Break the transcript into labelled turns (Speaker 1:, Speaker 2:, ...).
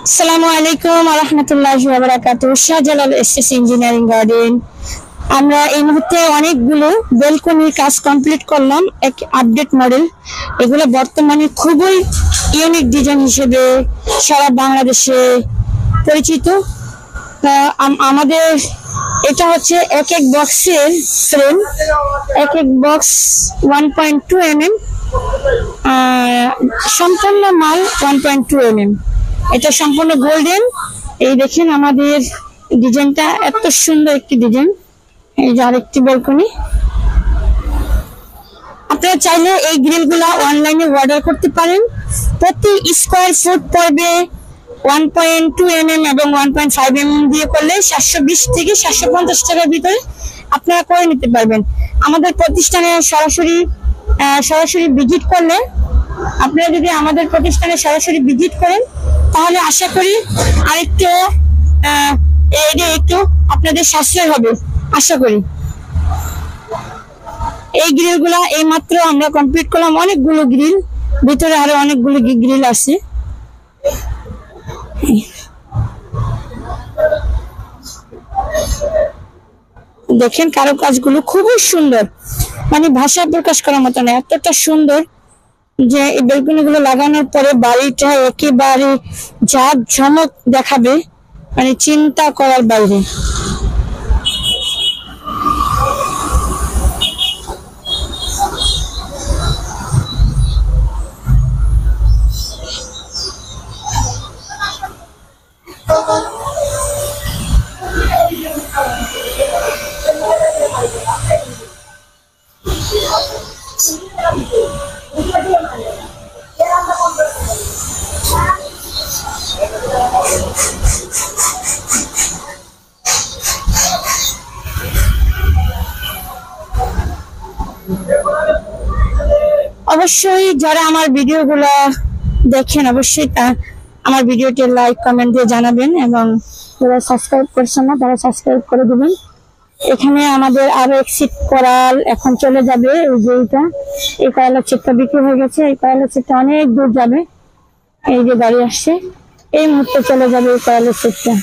Speaker 1: আসসালামু আলাইকুম ওয়া রাহমাতুল্লাহি ওয়া বারাকাতুহু। Shahjalal SS engineering garden. আমরা এই মুহূর্তে অনেকগুলো বেলকনির কাজ কমপ্লিট করলাম, এক আপডেট মডেল। এগুলো বর্তমানে খুবই ইউনিক ডিজাইন হিসেবে সারা বাংলাদেশে পরিচিত। আমাদের এটা হচ্ছে এক এক বক্সের ফ্রেম, এক এক বক্স 1.2 mm, সম্পূর্ণ মাল 1.2 mm। এটা সম্পূর্ণ গোল্ডেন। এই দেখেন আমাদের ডিজাইনটা, এত সুন্দর একটি ডিজাইন। এই যে আরেকটি ব্যালকনি। আপনারা চাইলে এই গ্রিলগুলা অনলাইনে অর্ডার করতে পারেন। প্রতি স্কোয়ার ফুট পড়বে 1.2 mm এবং 1.5 mm দিয়ে করলে 720 থেকে 750 টাকার ভিতরে আপনারা করে নিতে পারবেন। আমাদের প্রতিষ্ঠানে সরাসরি ভিজিট করলে, আপনারা যদি আমাদের প্রতিষ্ঠানে সরাসরি ভিজিট করেন তাহলে আশা করি একটু আপনাদের সাশ্রয় হবে আশা করি। এই গ্রিলগুলা এই মাত্র আমরা কমপ্লিট করলাম, অনেকগুলো গ্রিল, ভিতরে আরো অনেকগুলো গ্রিল আছে। দেখেন কারুকাজগুলো খুবই সুন্দর, মানে ভাষা প্রকাশ করার মতো না, এতটা সুন্দর যে এই বেলকনি গুলো লাগানোর পরে বাড়িটা একেবারে ঝমক দেখাবে, মানে চিন্তা করার বাইরে। অবশ্যই যারা আমার ভিডিওগুলো দেখেন অবশ্যই আমার ভিডিওটি লাইক কমেন্ট দিয়ে জানাবেন, এবং যারা সাবস্ক্রাইব করছেন না তারা সাবস্ক্রাইব করে দিবেন। এখানে আমাদের আরো এক সিট করাল এখন চলে যাবে। এই করালের সিটটা বিক্রি হয়ে গেছে, এই করালের সিটটা অনেক দূর যাবে। এই যে গাড়ি আসছে, এই মুহূর্তে চলে যাবে এই করালের সিটটা।